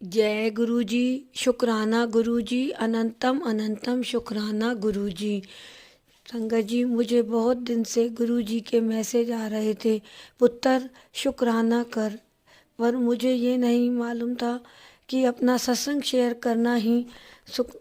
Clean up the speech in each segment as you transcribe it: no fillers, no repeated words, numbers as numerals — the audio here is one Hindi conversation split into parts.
जय गुरु जी। शुक्राना गुरु जी। अनंतम अनंतम शुक्राना गुरु जी। संगत जी, मुझे बहुत दिन से गुरु जी के मैसेज आ रहे थे, पुत्र शुक्राना कर। पर मुझे ये नहीं मालूम था कि अपना सत्संग शेयर करना ही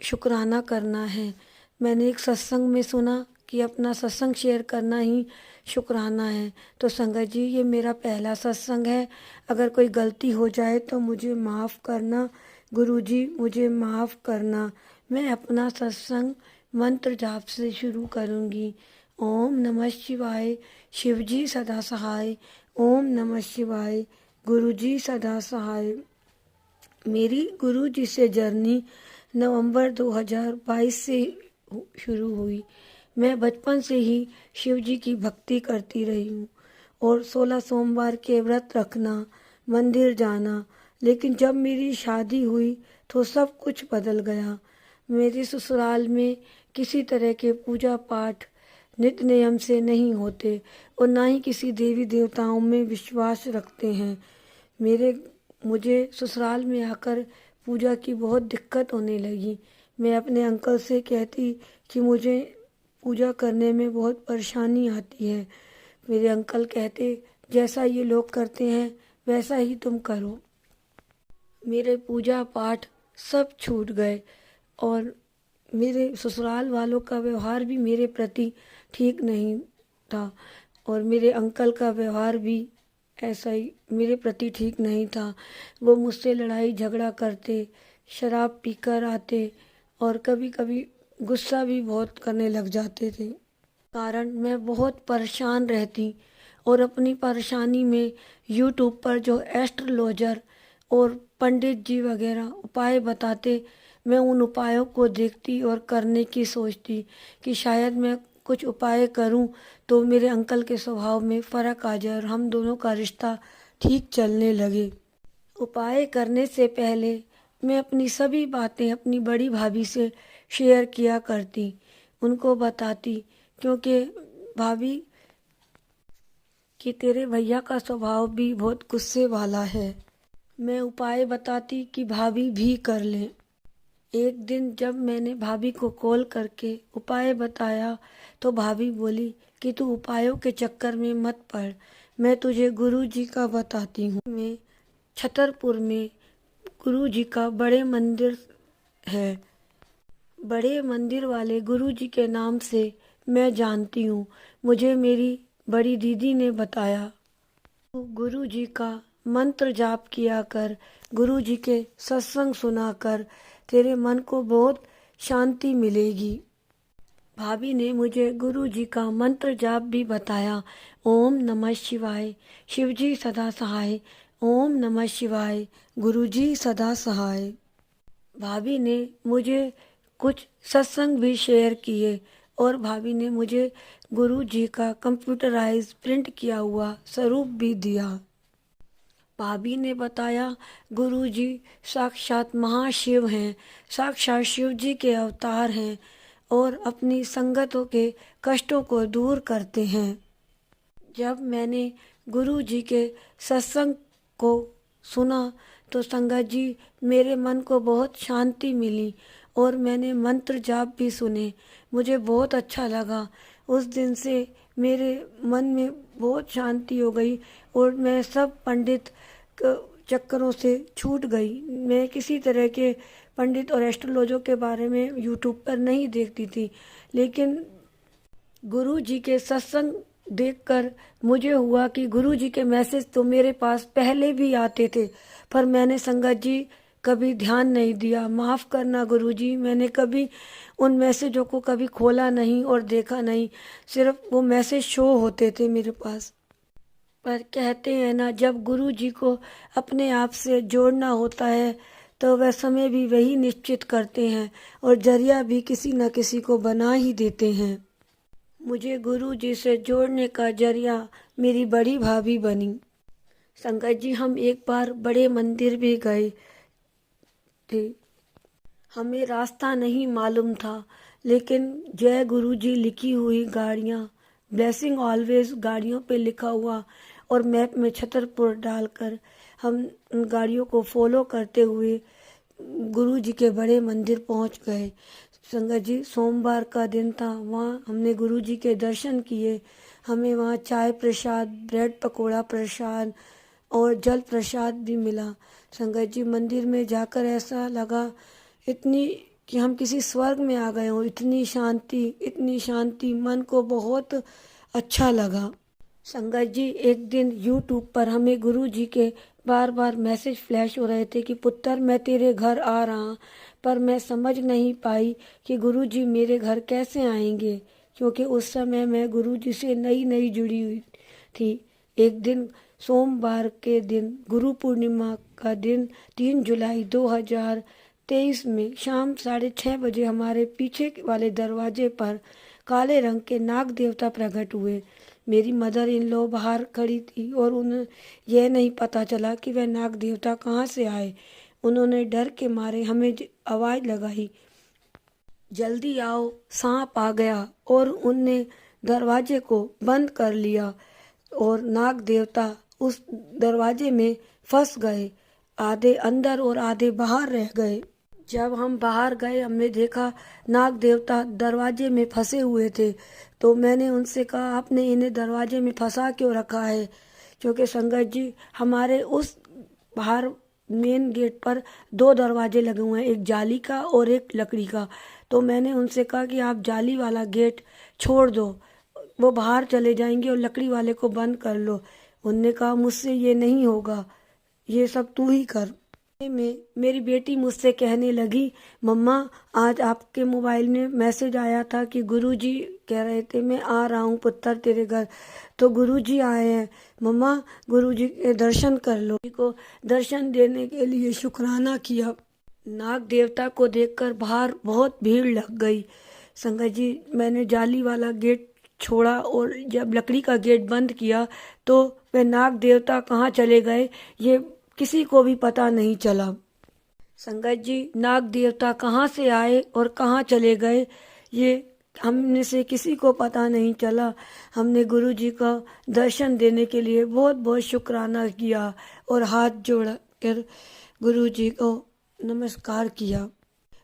शुक्राना करना है। मैंने एक सत्संग में सुना कि अपना सत्संग शेयर करना ही शुक्राना है। तो संगत जी, ये मेरा पहला सत्संग है। अगर कोई गलती हो जाए तो मुझे माफ़ करना गुरु जी, मुझे माफ़ करना। मैं अपना सत्संग मंत्र जाप से शुरू करूंगी। ओम नमः शिवाय। शिव जी सदा सहाय। ओम नमः शिवाय। गुरु जी सदा सहाय। मेरी गुरु जी से जर्नी नवंबर 2022 से शुरू हुई। मैं बचपन से ही शिव जी की भक्ति करती रही हूँ और 16 सोमवार के व्रत रखना, मंदिर जाना। लेकिन जब मेरी शादी हुई तो सब कुछ बदल गया। मेरे ससुराल में किसी तरह के पूजा पाठ नित्य नियम से नहीं होते और ना ही किसी देवी देवताओं में विश्वास रखते हैं। मुझे ससुराल में आकर पूजा की बहुत दिक्कत होने लगी। मैं अपने अंकल से कहती कि मुझे पूजा करने में बहुत परेशानी आती है। मेरे अंकल कहते, जैसा ये लोग करते हैं वैसा ही तुम करो। मेरे पूजा पाठ सब छूट गए और मेरे ससुराल वालों का व्यवहार भी मेरे प्रति ठीक नहीं था और मेरे अंकल का व्यवहार भी ऐसा ही मेरे प्रति ठीक नहीं था। वो मुझसे लड़ाई झगड़ा करते, शराब पीकर आते और कभी कभी गुस्सा भी बहुत करने लग जाते थे। कारण मैं बहुत परेशान रहती और अपनी परेशानी में यूट्यूब पर जो एस्ट्रोलॉजर और पंडित जी वगैरह उपाय बताते, मैं उन उपायों को देखती और करने की सोचती कि शायद मैं कुछ उपाय करूं तो मेरे अंकल के स्वभाव में फ़र्क आ जाए और हम दोनों का रिश्ता ठीक चलने लगे। उपाय करने से पहले मैं अपनी सभी बातें अपनी बड़ी भाभी से शेयर किया करती, उनको बताती, क्योंकि भाभी कि तेरे भैया का स्वभाव भी बहुत गुस्से वाला है। मैं उपाय बताती कि भाभी भी कर लें। एक दिन जब मैंने भाभी को कॉल करके उपाय बताया तो भाभी बोली कि तू उपायों के चक्कर में मत पड़, मैं तुझे गुरु जी का बताती हूँ। मैं छतरपुर में गुरु जी का बड़े मंदिर है। बड़े मंदिर वाले गुरु जी के नाम से मैं जानती हूँ। मुझे मेरी बड़ी दीदी ने बताया, तू गुरु जी का मंत्र जाप किया कर, गुरु जी के सत्संग सुना कर, तेरे मन को बहुत शांति मिलेगी। भाभी ने मुझे गुरु जी का मंत्र जाप भी बताया। ओम नमः शिवाय। शिव जी सदा सहाय। ओम नमः शिवाय। गुरु जी सदा सहाय। भाभी ने मुझे कुछ सत्संग भी शेयर किए और भाभी ने मुझे गुरु जी का कंप्यूटराइज प्रिंट किया हुआ स्वरूप भी दिया। भाभी ने बताया, गुरु जी साक्षात महाशिव हैं, साक्षात शिव जी के अवतार हैं और अपनी संगतों के कष्टों को दूर करते हैं। जब मैंने गुरु जी के सत्संग को सुना तो संगत जी, मेरे मन को बहुत शांति मिली और मैंने मंत्र जाप भी सुने। मुझे बहुत अच्छा लगा। उस दिन से मेरे मन में बहुत शांति हो गई और मैं सब पंडित चक्करों से छूट गई। मैं किसी तरह के पंडित और एस्ट्रोलॉजर के बारे में यूट्यूब पर नहीं देखती थी, लेकिन गुरु जी के सत्संग देखकर मुझे हुआ कि गुरु जी के मैसेज तो मेरे पास पहले भी आते थे, पर मैंने संगत जी कभी ध्यान नहीं दिया। माफ़ करना गुरु जी, मैंने कभी उन मैसेजों को कभी खोला नहीं और देखा नहीं, सिर्फ वो मैसेज शो होते थे मेरे पास। पर कहते हैं ना, जब गुरु जी को अपने आप से जोड़ना होता है तो वह समय भी वही निश्चित करते हैं और जरिया भी किसी न किसी को बना ही देते हैं। मुझे गुरु जी से जोड़ने का जरिया मेरी बड़ी भाभी बनी। संगत जी, हम एक बार बड़े मंदिर भी गए थे। हमें रास्ता नहीं मालूम था, लेकिन जय गुरु जी लिखी हुई गाड़ियाँ, ब्लेसिंग ऑलवेज गाड़ियों पे लिखा हुआ और मैप में छतरपुर डालकर हम उन गाड़ियों को फॉलो करते हुए गुरु जी के बड़े मंदिर पहुंच गए। संगत जी, सोमवार का दिन था। वहाँ हमने गुरु जी के दर्शन किए। हमें वहाँ चाय प्रसाद, ब्रेड पकोड़ा प्रसाद और जल प्रसाद भी मिला। संगत जी, मंदिर में जाकर ऐसा लगा इतनी कि हम किसी स्वर्ग में आ गए हों। इतनी शांति, मन को बहुत अच्छा लगा। संगत जी, एक दिन यूट्यूब पर हमें गुरु जी के बार बार मैसेज फ्लैश हो रहे थे कि पुत्र मैं तेरे घर आ रहा, पर मैं समझ नहीं पाई कि गुरु जी मेरे घर कैसे आएंगे, क्योंकि उस समय मैं गुरु जी से नई नई जुड़ी हुई थी। एक दिन सोमवार के दिन, गुरु पूर्णिमा का दिन 3 जुलाई 2023 में शाम 6:30 बजे हमारे पीछे वाले दरवाजे पर काले रंग के नाग देवता प्रकट हुए। मेरी मदर इन लॉ बाहर खड़ी थी और उन्हें यह नहीं पता चला कि वह नाग देवता कहाँ से आए। उन्होंने डर के मारे हमें आवाज़ लगाई, जल्दी आओ, सांप आ गया, और उनने दरवाजे को बंद कर लिया और नाग देवता उस दरवाजे में फंस गए। आधे अंदर और आधे बाहर रह गए। जब हम बाहर गए, हमने देखा नाग देवता दरवाजे में फंसे हुए थे। तो मैंने उनसे कहा, आपने इन्हें दरवाजे में फंसा क्यों रखा है? क्योंकि संगत जी, हमारे उस बाहर मेन गेट पर 2 दरवाजे लगे हुए हैं, एक जाली का और एक लकड़ी का। तो मैंने उनसे कहा कि आप जाली वाला गेट छोड़ दो, वो बाहर चले जाएंगे, और लकड़ी वाले को बंद कर लो। उनने कहा, मुझसे ये नहीं होगा, ये सब तू ही कर। में मेरी बेटी मुझसे कहने लगी, मम्मा आज आपके मोबाइल में मैसेज आया था कि गुरुजी कह रहे थे मैं आ रहा हूँ पुत्र तेरे घर। तो गुरुजी आए हैं मम्मा, गुरुजी के दर्शन कर लो। को दर्शन देने के लिए शुक्राना किया। नाग देवता को देखकर बाहर बहुत भीड़ लग गई। संगत जी, मैंने जाली वाला गेट छोड़ा और जब लकड़ी का गेट बंद किया तो वे नाग देवता कहाँ चले गए ये किसी को भी पता नहीं चला। संगत जी, नाग देवता कहाँ से आए और कहाँ चले गए ये हम में से किसी को पता नहीं चला। हमने गुरु जी का दर्शन देने के लिए बहुत बहुत शुक्राना किया और हाथ जोड़ कर गुरु जी को नमस्कार किया।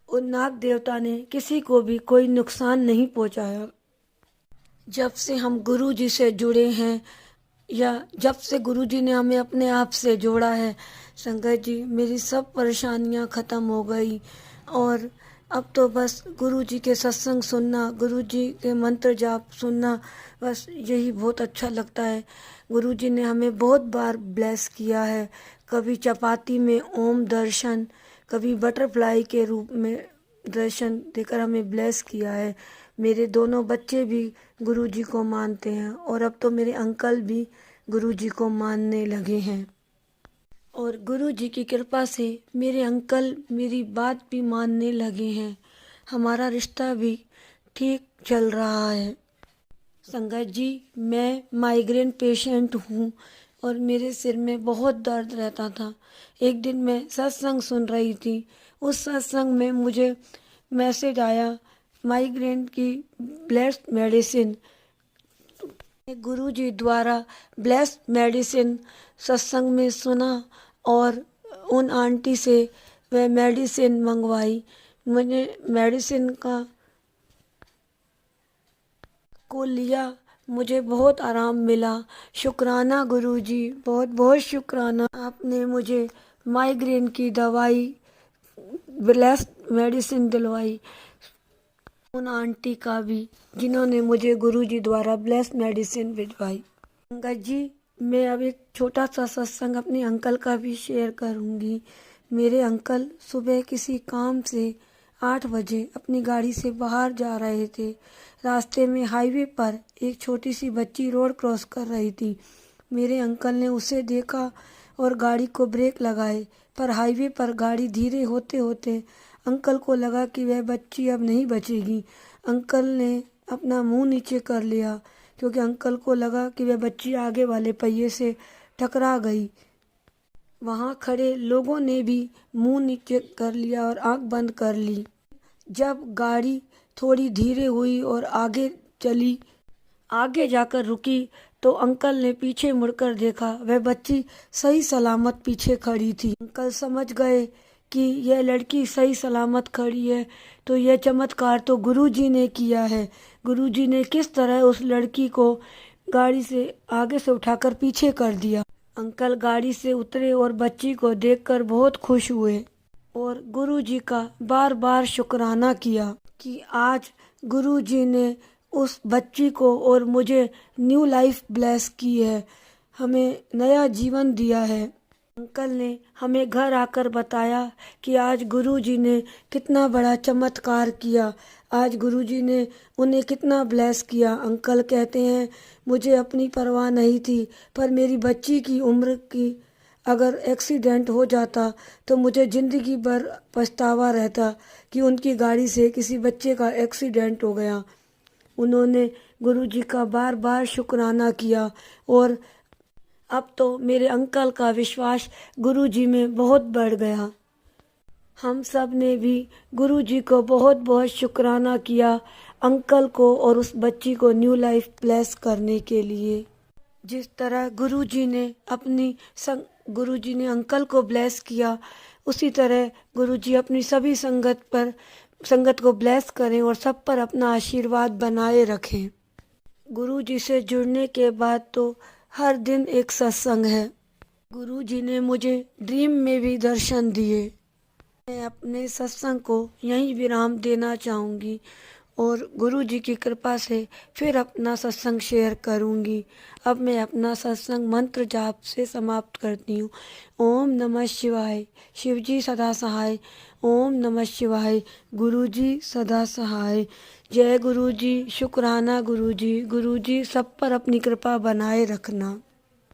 उन नाग देवता ने किसी को भी कोई नुकसान नहीं पहुंचाया। जब से हम गुरु जी से जुड़े हैं या जब से गुरुजी ने हमें अपने आप से जोड़ा है, संगत जी, मेरी सब परेशानियां ख़त्म हो गई। और अब तो बस गुरुजी के सत्संग सुनना, गुरुजी के मंत्र जाप सुनना, बस यही बहुत अच्छा लगता है। गुरुजी ने हमें बहुत बार ब्लेस किया है, कभी चपाती में ओम दर्शन, कभी बटरफ्लाई के रूप में दर्शन देकर हमें ब्लेस किया है। मेरे दोनों बच्चे भी गुरुजी को मानते हैं और अब तो मेरे अंकल भी गुरुजी को मानने लगे हैं। और गुरुजी की कृपा से मेरे अंकल मेरी बात भी मानने लगे हैं। हमारा रिश्ता भी ठीक चल रहा है। संगत जी, मैं माइग्रेन पेशेंट हूँ और मेरे सिर में बहुत दर्द रहता था। एक दिन मैं सत्संग सुन रही थी, उस सत्संग में मुझे मैसेज आया माइग्रेन की ब्लेस्ड मेडिसिन। गुरुजी द्वारा ब्लेस्ड मेडिसिन सत्संग में सुना और उन आंटी से वह मेडिसिन मंगवाई। मुझे मेडिसिन को लिया, मुझे बहुत आराम मिला। शुक्राना गुरुजी, बहुत बहुत शुक्राना, आपने मुझे माइग्रेन की दवाई ब्लेस्ड मेडिसिन दिलवाई। उन आंटी का भी जिन्होंने मुझे गुरुजी द्वारा ब्लेस्ड मेडिसिन भिजवाई। संगत जी, मैं अब एक छोटा सा सत्संग अपने अंकल का भी शेयर करूंगी। मेरे अंकल सुबह किसी काम से 8 बजे अपनी गाड़ी से बाहर जा रहे थे। रास्ते में हाईवे पर एक छोटी सी बच्ची रोड क्रॉस कर रही थी। मेरे अंकल ने उसे देखा और गाड़ी को ब्रेक लगाए, पर हाईवे पर गाड़ी धीरे होते होते अंकल को लगा कि वह बच्ची अब नहीं बचेगी। अंकल ने अपना मुंह नीचे कर लिया क्योंकि अंकल को लगा कि वह बच्ची आगे वाले पहिए से टकरा गई। वहां खड़े लोगों ने भी मुंह नीचे कर लिया और आंख बंद कर ली। जब गाड़ी थोड़ी धीरे हुई और आगे चली, आगे जाकर रुकी, तो तो अंकल ने पीछे मुड़कर देखा, वह बच्ची सही सलामत पीछे खड़ी थी। अंकल समझ गए कि यह लड़की सही सलामत खड़ी है, तो यह चमत्कार तो गुरुजी ने किया है। गुरुजी ने किस तरह उस लड़की को गाड़ी से आगे से उठाकर पीछे कर दिया। अंकल गाड़ी से उतरे और बच्ची को देखकर बहुत खुश हुए और गुरुजी का बार बार शुक्राना किया कि आज गुरुजी ने उस बच्ची को और मुझे न्यू लाइफ ब्लेस की है, हमें नया जीवन दिया है। अंकल ने हमें घर आकर बताया कि आज गुरुजी ने कितना बड़ा चमत्कार किया, आज गुरुजी ने उन्हें कितना ब्लेस किया। अंकल कहते हैं, मुझे अपनी परवाह नहीं थी, पर मेरी बच्ची की उम्र की अगर एक्सीडेंट हो जाता तो मुझे ज़िंदगी भर पछतावा रहता कि उनकी गाड़ी से किसी बच्चे का एक्सीडेंट हो गया। उन्होंने गुरुजी का बार बार शुक्राना किया और अब तो मेरे अंकल का विश्वास गुरुजी में बहुत बढ़ गया। हम सब ने भी गुरुजी को बहुत बहुत शुक्राना किया अंकल को और उस बच्ची को न्यू लाइफ ब्लेस करने के लिए। जिस तरह गुरुजी ने अंकल को ब्लेस किया, उसी तरह गुरुजी अपनी सभी संगत को ब्लेस करें और सब पर अपना आशीर्वाद बनाए रखें। गुरुजी से जुड़ने के बाद तो हर दिन एक सत्संग है। गुरुजी ने मुझे ड्रीम में भी दर्शन दिए। मैं अपने सत्संग को यहीं विराम देना चाहूँगी और गुरुजी की कृपा से फिर अपना सत्संग शेयर करूँगी। अब मैं अपना सत्संग मंत्र जाप से समाप्त करती हूँ। ओम नमः शिवाय, शिवजी सदा सहाय। ओम नमः शिवाय, गुरुजी सदा सहाय। जय गुरुजी, शुक्राना गुरुजी। गुरुजी सब पर अपनी कृपा बनाए रखना।